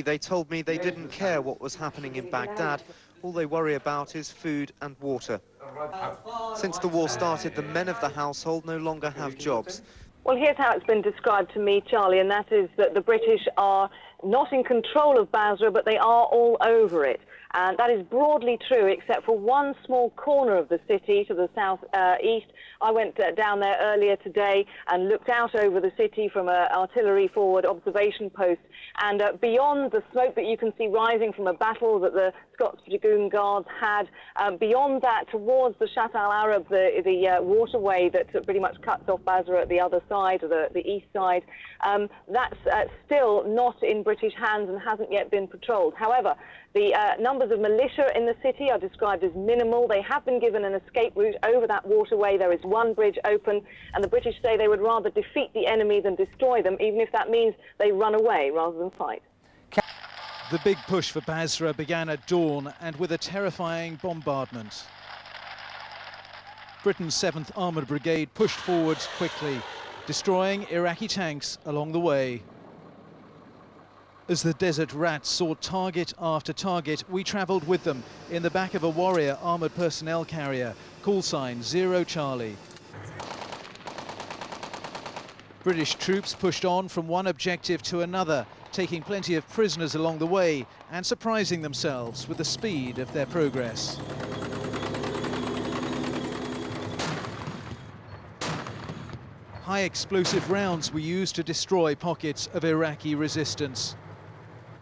They told me they didn't care what was happening in Baghdad. All they worry about is food and water. Since the war started, the men of the household no longer have jobs. Well, here's how it's been described to me, Charlie, and that is that the British are not in control of Basra, but they are all over it. And that is broadly true, except for one small corner of the city to the south-east. I went down there earlier today and looked out over the city from an artillery forward observation post. And beyond the smoke that you can see rising from a battle that the Scots Dragoon Guards had, beyond that, towards the Shatt al-Arab, the waterway that pretty much cuts off Basra at the other side, or the east side, that's still not in British hands and hasn't yet been patrolled. However, the numbers of militia in the city are described as minimal. They have been given an escape route over that waterway. There is one bridge open, and the British say they would rather defeat the enemy than destroy them, even if that means they run away rather than fight. The big push for Basra began at dawn and with a terrifying bombardment. Britain's 7th Armoured Brigade pushed forwards quickly, destroying Iraqi tanks along the way. As the desert rats sought target after target, we travelled with them in the back of a Warrior armoured personnel carrier, call sign 0 Charlie. British troops pushed on from one objective to another, taking plenty of prisoners along the way and surprising themselves with the speed of their progress. High explosive rounds were used to destroy pockets of Iraqi resistance.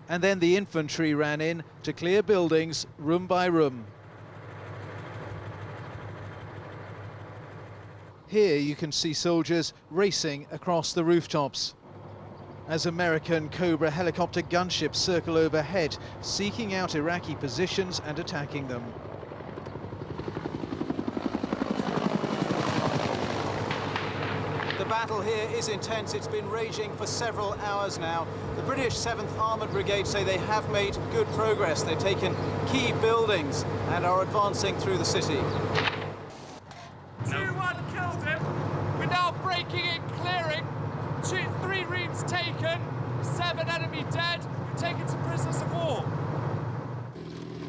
And then the infantry ran in to clear buildings room by room. Here you can see soldiers racing across the rooftops as American Cobra helicopter gunships circle overhead, seeking out Iraqi positions and attacking them. The battle here is intense. It's been raging for several hours now. The British 7th Armoured Brigade say they have made good progress. They've taken key buildings and are advancing through the city. 2-1 killed him. We're now breaking and clearing. 3 rooms taken, 7 enemy dead. We've taken some prisoners of war.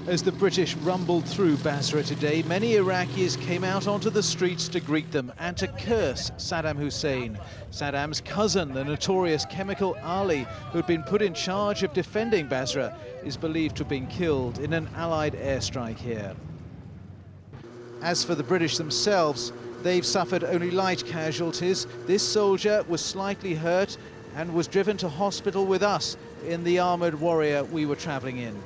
As the British rumbled through Basra today, many Iraqis came out onto the streets to greet them and to curse Saddam Hussein. Saddam's cousin, the notorious chemical Ali, who'd been put in charge of defending Basra, is believed to have been killed in an Allied airstrike here. As for the British themselves, they've suffered only light casualties. This soldier was slightly hurt and was driven to hospital with us in the armoured Warrior we were travelling in.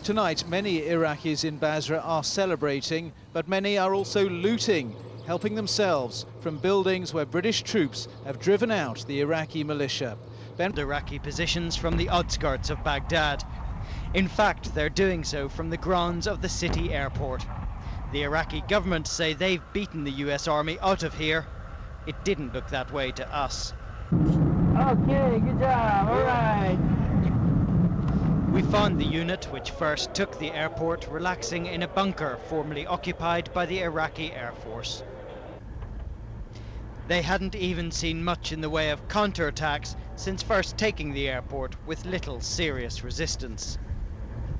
Tonight, many Iraqis in Basra are celebrating, but many are also looting, helping themselves from buildings where British troops have driven out the Iraqi militia. Iraqi positions from the outskirts of Baghdad. In fact, they're doing so from the grounds of the city airport. The Iraqi government say they've beaten the US Army out of here. It didn't look that way to us. Okay, good job, all right. We found the unit which first took the airport relaxing in a bunker formerly occupied by the Iraqi Air Force. They hadn't even seen much in the way of counterattacks since first taking the airport with little serious resistance.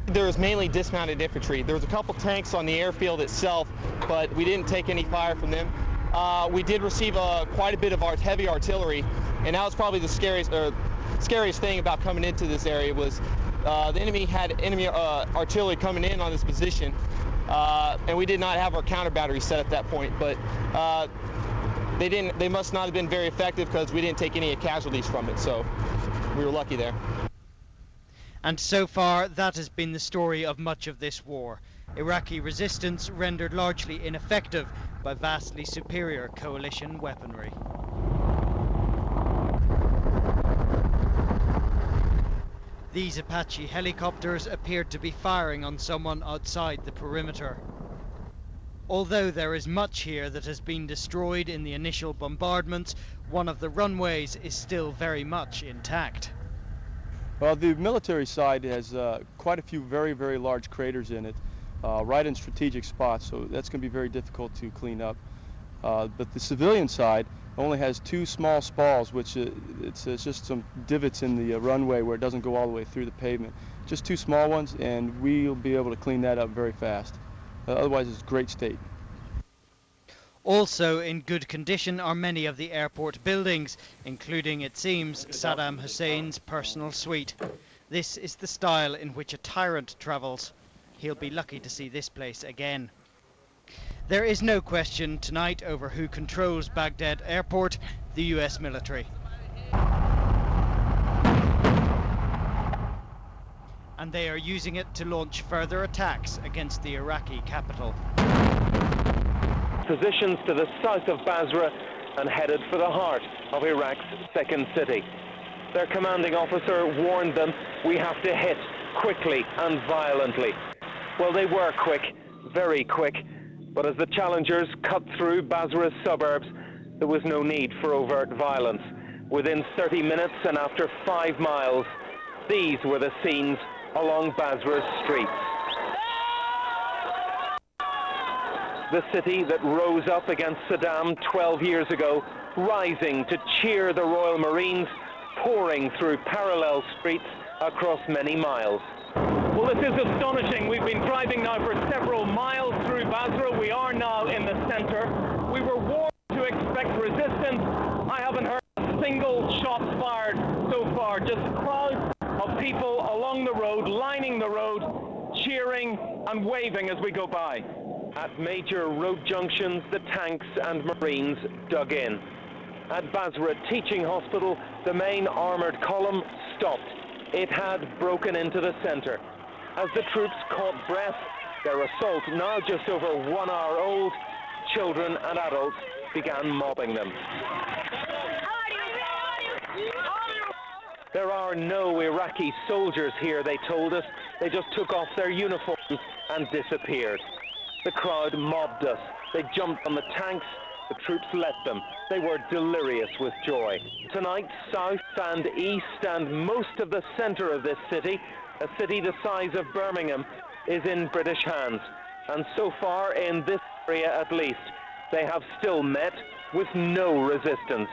There was mainly dismounted infantry. There was a couple tanks on the airfield itself, but we didn't take any fire from them. We did receive quite a bit of heavy artillery, and that was probably the scariest thing about coming into this area was the enemy had artillery coming in on this position, and we did not have our counter battery set at that point. But they must not have been very effective because we didn't take any casualties from it. So we were lucky there. And so far, that has been the story of much of this war. Iraqi resistance rendered largely ineffective by vastly superior coalition weaponry. These Apache helicopters appeared to be firing on someone outside the perimeter. Although there is much here that has been destroyed in the initial bombardments, one of the runways is still very much intact. Well, the military side has quite a few very, very large craters in it, right in strategic spots, so that's going to be very difficult to clean up. But the civilian side only has 2 small spalls, which it's just some divots in the runway where it doesn't go all the way through the pavement. Just 2 small ones, and we'll be able to clean that up very fast. Otherwise, it's great state. Also in good condition are many of the airport buildings, including, it seems, Saddam Hussein's personal suite. This is the style in which a tyrant travels. He'll be lucky to see this place again. There is no question tonight over who controls Baghdad Airport, the US military. And they are using it to launch further attacks against the Iraqi capital. Positions to the south of Basra and headed for the heart of Iraq's second city. Their commanding officer warned them, "We have to hit quickly and violently." Well, they were quick, very quick, but as the challengers cut through Basra's suburbs, there was no need for overt violence. Within 30 minutes and after 5 miles, these were the scenes along Basra's streets. The city that rose up against Saddam 12 years ago, rising to cheer the Royal Marines, pouring through parallel streets across many miles. Well, this is astonishing. We've been driving now for several miles through Basra. We are now in the center. We were warned to expect resistance. I haven't heard a single shot fired so far. Just crowds of people along the road, lining the road, cheering and waving as we go by. At major road junctions, the tanks and Marines dug in. At Basra Teaching Hospital, the main armoured column stopped. It had broken into the centre. As the troops caught breath, their assault, now just over 1 hour old, children and adults began mobbing them. There are no Iraqi soldiers here, they told us. They just took off their uniforms and disappeared. The crowd mobbed us. They jumped on the tanks. The troops let them. They were delirious with joy. Tonight, south and east and most of the centre of this city, a city the size of Birmingham, is in British hands. And so far, in this area at least, they have still met with no resistance.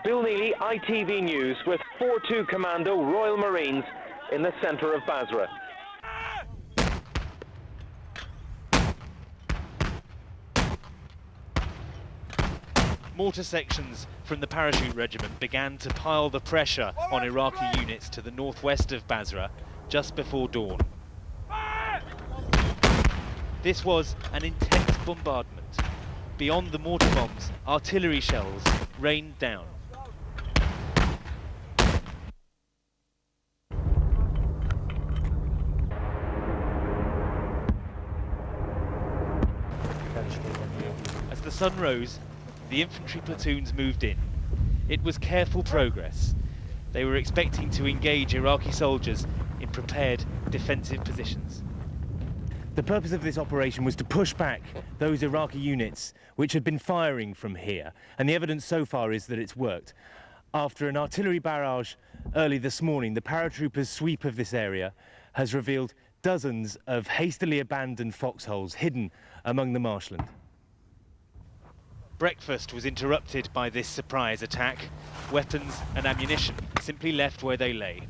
Bill Neely, ITV News, with 4-2 Commando Royal Marines in the centre of Basra. Mortar sections from the parachute regiment began to pile the pressure on Iraqi units to the northwest of Basra just before dawn. This was an intense bombardment. Beyond the mortar bombs, artillery shells rained down. As the sun rose, the infantry platoons moved in. It was careful progress. They were expecting to engage Iraqi soldiers in prepared defensive positions. The purpose of this operation was to push back those Iraqi units which had been firing from here, and the evidence so far is that it's worked. After an artillery barrage early this morning, the paratroopers' sweep of this area has revealed dozens of hastily abandoned foxholes hidden among the marshland. Breakfast was interrupted by this surprise attack. Weapons and ammunition simply left where they lay.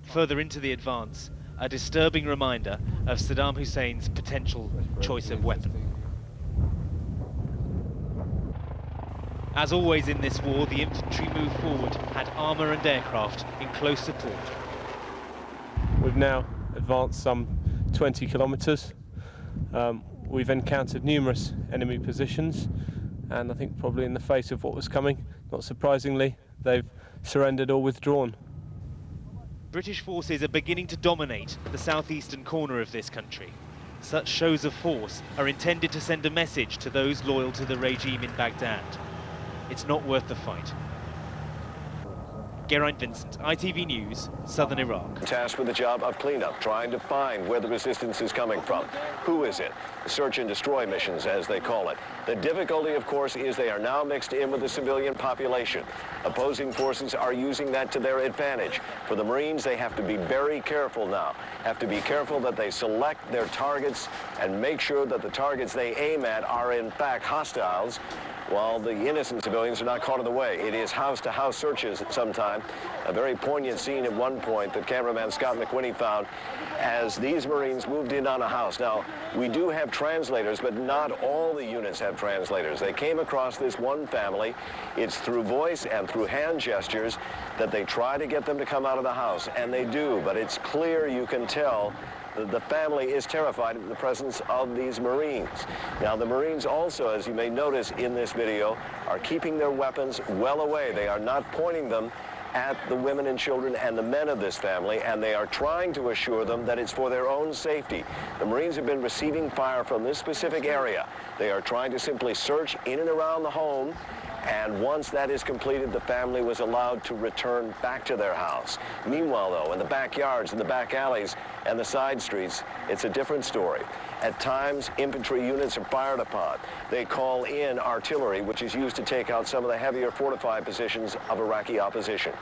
Further into the advance, a disturbing reminder of Saddam Hussein's potential choice of weapon. As always in this war, the infantry move forward had armour and aircraft in close support. We've now advanced some 20 kilometres. We've encountered numerous enemy positions, and I think probably in the face of what was coming, not surprisingly, they've surrendered or withdrawn. British forces are beginning to dominate the southeastern corner of this country. Such shows of force are intended to send a message to those loyal to the regime in Baghdad. It's not worth the fight. Geraint Vincent, ITV News, Southern Iraq. Tasked with the job of cleanup, trying to find where the resistance is coming from. Who is it? Search and destroy missions, as they call it. The difficulty, of course, is they are now mixed in with the civilian population. Opposing forces are using that to their advantage. For the Marines, they have to be very careful now. Have to be careful that they select their targets and make sure that the targets they aim at are, in fact, hostiles. while the innocent civilians are not caught in the way. It is house-to-house searches at some time. A very poignant scene at one point that cameraman Scott McWhinney found as these Marines moved in on a house. Now, we do have translators, but not all the units have translators. They came across this one family. It's through voice and through hand gestures that they try to get them to come out of the house, and they do, but it's clear, you can tell, that the family is terrified of the presence of these Marines. Now, the Marines also, as you may notice in this video, are keeping their weapons well away. They are not pointing them at the women and children and the men of this family, and they are trying to assure them that it's for their own safety. The Marines have been receiving fire from this specific area. They are trying to simply search in and around the home, and once that is completed, the family was allowed to return back to their house. Meanwhile, though, in the backyards, in the back alleys, and the side streets, it's a different story. At times, infantry units are fired upon. They call in artillery, which is used to take out some of the heavier fortified positions of Iraqi opposition.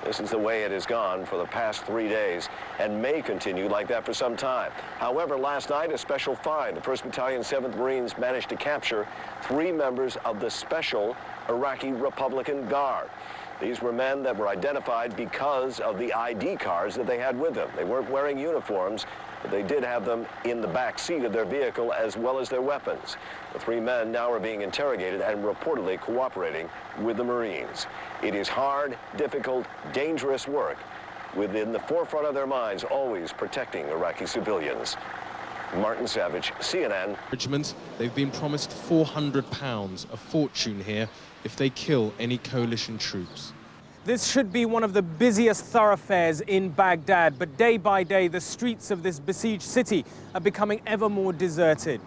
This is the way it has gone for the past 3 days and may continue like that for some time. However, last night, a special find. The 1st Battalion, 7th Marines managed to capture 3 members of the Special Iraqi Republican Guard. These were men that were identified because of the ID cards that they had with them. They weren't wearing uniforms, but they did have them in the back seat of their vehicle as well as their weapons. The 3 men now are being interrogated and reportedly cooperating with the Marines. It is hard, difficult, dangerous work, within the forefront of their minds, always protecting Iraqi civilians. Martin Savage, CNN. Regiments, they've been promised £400, a fortune here, if they kill any coalition troops. This should be one of the busiest thoroughfares in Baghdad, but day by day, the streets of this besieged city are becoming ever more deserted.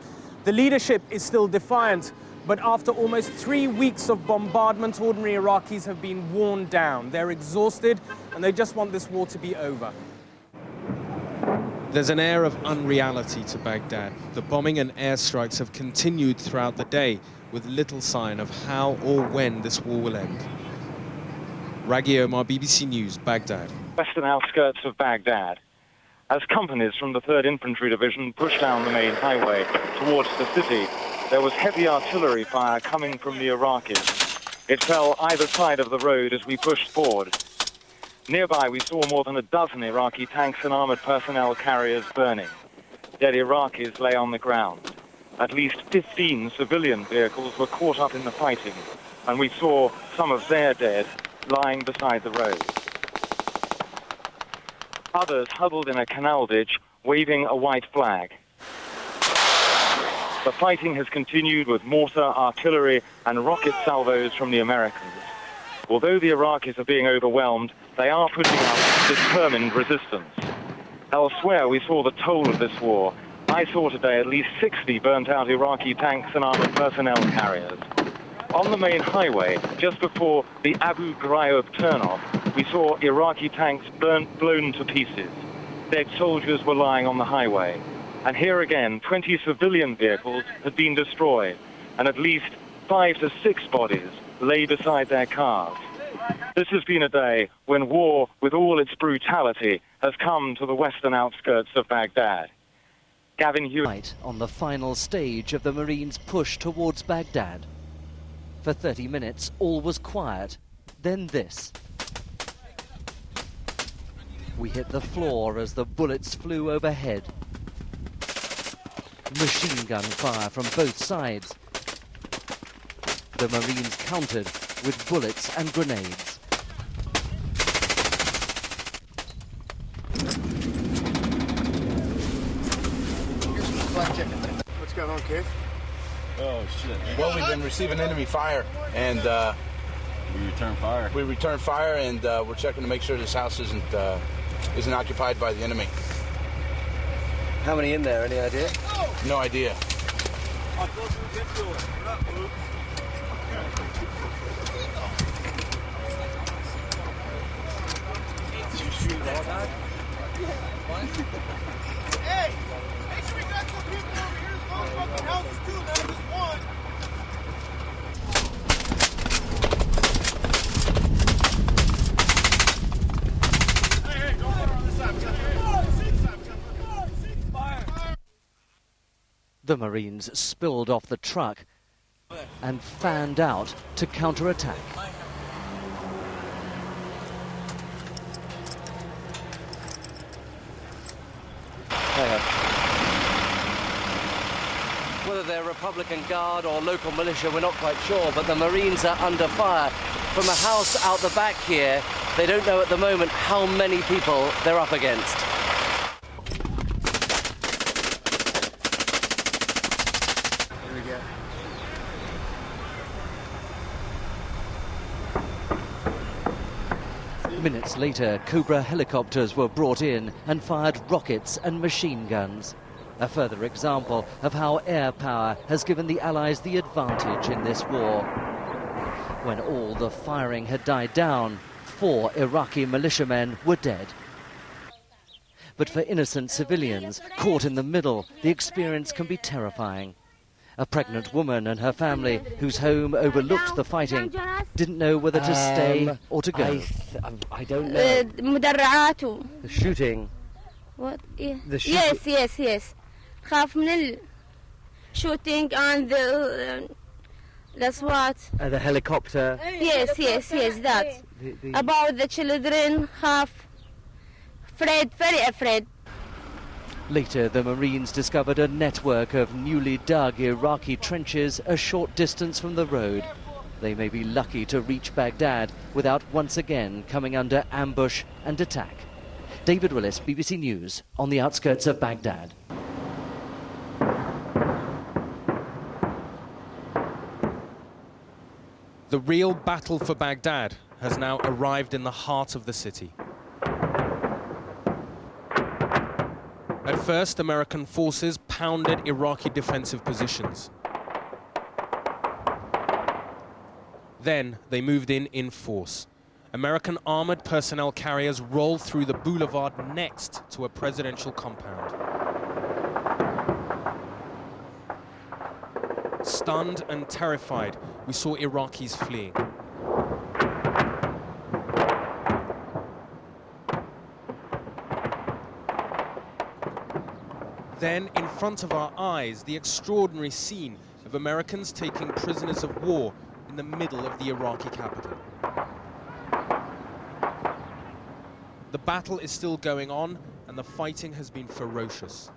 The leadership is still defiant, but after almost 3 weeks of bombardment, ordinary Iraqis have been worn down. They're exhausted, and they just want this war to be over. There's an air of unreality to Baghdad. The bombing and airstrikes have continued throughout the day, with little sign of how or when this war will end. Raghi Omar, BBC News, Baghdad. Western outskirts of Baghdad, as companies from the 3rd Infantry Division pushed down the main highway towards the city, there was heavy artillery fire coming from the Iraqis. It fell either side of the road as we pushed forward. Nearby, we saw more than a dozen Iraqi tanks and armored personnel carriers burning. Dead Iraqis lay on the ground. At least 15 civilian vehicles were caught up in the fighting, and we saw some of their dead lying beside the road. Others huddled in a canal ditch, waving a white flag. The fighting has continued with mortar, artillery, and rocket salvos from the Americans. Although the Iraqis are being overwhelmed, they are putting up determined resistance. Elsewhere, we saw the toll of this war. I saw today at least 60 burnt-out Iraqi tanks and armored personnel carriers. On the main highway, just before the Abu Ghraib turnoff, we saw Iraqi tanks blown to pieces. Dead soldiers were lying on the highway. And here again, 20 civilian vehicles had been destroyed, and at least 5 to 6 bodies lay beside their cars. This has been a day when war, with all its brutality, has come to the western outskirts of Baghdad. Gavin Hewitt on the final stage of the Marines' push towards Baghdad. For 30 minutes, all was quiet. Then this. We hit the floor as the bullets flew overhead. Machine gun fire from both sides. The Marines countered with bullets and grenades. What's going on, Keith? Oh shit. Well, we've been receiving enemy fire, and we return fire, and we're checking to make sure this house isn't occupied by the enemy. How many in there? Any idea? No idea. Hey, make sure we got some people over here in those fucking houses too, not just one. Hey, go on this side. We got The Marines spilled off the truck and fanned out to counterattack. Whether they're Republican Guard or local militia, we're not quite sure, but the Marines are under fire from a house out the back here. They don't know at the moment how many people they're up against. Here we go. Minutes later, Cobra helicopters were brought in and fired rockets and machine guns. A further example of how air power has given the Allies the advantage in this war. When all the firing had died down, 4 Iraqi militiamen were dead. But for innocent civilians caught in the middle, the experience can be terrifying. A pregnant woman and her family, whose home overlooked the fighting, didn't know whether to stay or to go. I don't know. The shooting. What? Yeah. The shooting. Yes. خاف من shooting and that's what. The helicopter. Yes, that. About the children, half afraid, very afraid. Later, the Marines discovered a network of newly dug Iraqi trenches a short distance from the road. They may be lucky to reach Baghdad without once again coming under ambush and attack. David Willis, BBC News, on the outskirts of Baghdad. The real battle for Baghdad has now arrived in the heart of the city. At first, American forces pounded Iraqi defensive positions. Then they moved in force. American armored personnel carriers rolled through the boulevard next to a presidential compound. Stunned and terrified, we saw Iraqis fleeing. Then, in front of our eyes, the extraordinary scene of Americans taking prisoners of war in the middle of the Iraqi capital. The battle is still going on, and the fighting has been ferocious.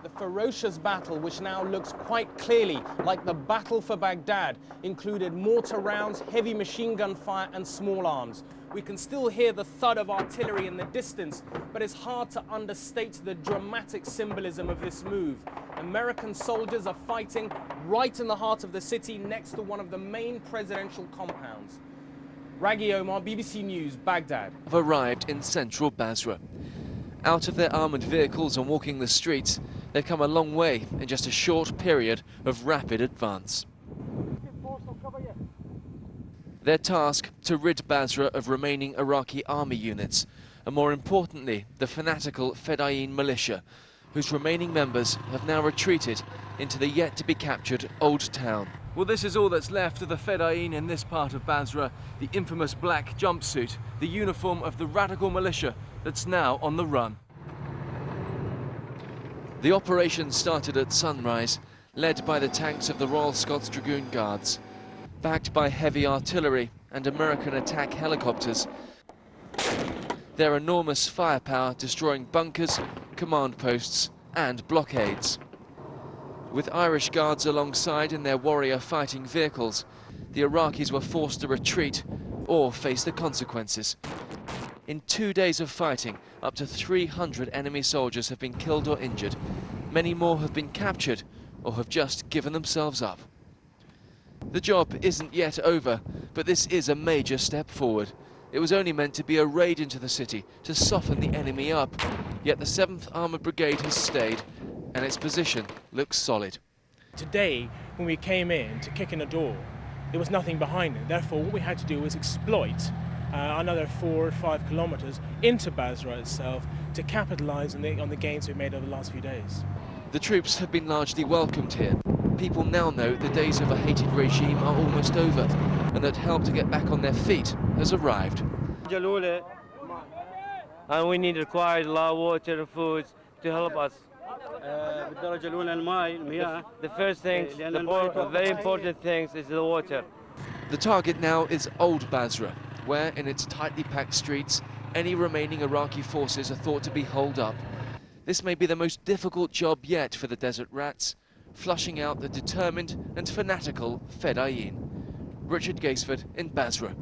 The ferocious battle, which now looks quite clearly like the battle for Baghdad, included mortar rounds, heavy machine gun fire and small arms. We can still hear the thud of artillery in the distance, but it's hard to understate the dramatic symbolism of this move. American soldiers are fighting right in the heart of the city next to one of the main presidential compounds. Raghi Omar, BBC News, Baghdad. Have arrived in central Basra. Out of their armoured vehicles and walking the streets, they've come a long way in just a short period of rapid advance. Their task, to rid Basra of remaining Iraqi army units, and more importantly, the fanatical Fedayeen militia, whose remaining members have now retreated into the yet-to-be-captured Old Town. Well, this is all that's left of the Fedayeen in this part of Basra, the infamous black jumpsuit, the uniform of the radical militia that's now on the run. The operation started at sunrise, led by the tanks of the Royal Scots Dragoon Guards. Backed by heavy artillery and American attack helicopters, their enormous firepower destroying bunkers, command posts and blockades. With Irish Guards alongside in their warrior fighting vehicles, the Iraqis were forced to retreat or face the consequences. In 2 days of fighting, up to 300 enemy soldiers have been killed or injured. Many more have been captured or have just given themselves up. The job isn't yet over, but this is a major step forward. It was only meant to be a raid into the city to soften the enemy up, yet the 7th Armoured Brigade has stayed, and its position looks solid. Today, when we came in to kick in the door, there was nothing behind it. Therefore, what we had to do was exploit another 4 or 5 kilometers into Basra itself to capitalize on the gains we've made over the last few days. The troops have been largely welcomed here. People now know the days of a hated regime are almost over, and that help to get back on their feet has arrived. And we need required a lot of water and food to help us. The first thing, the very important things is the water. The target now is Old Basra, where in its tightly packed streets, any remaining Iraqi forces are thought to be holed up. This may be the most difficult job yet for the desert rats, flushing out the determined and fanatical Fedayeen. Richard Gaisford in Basra.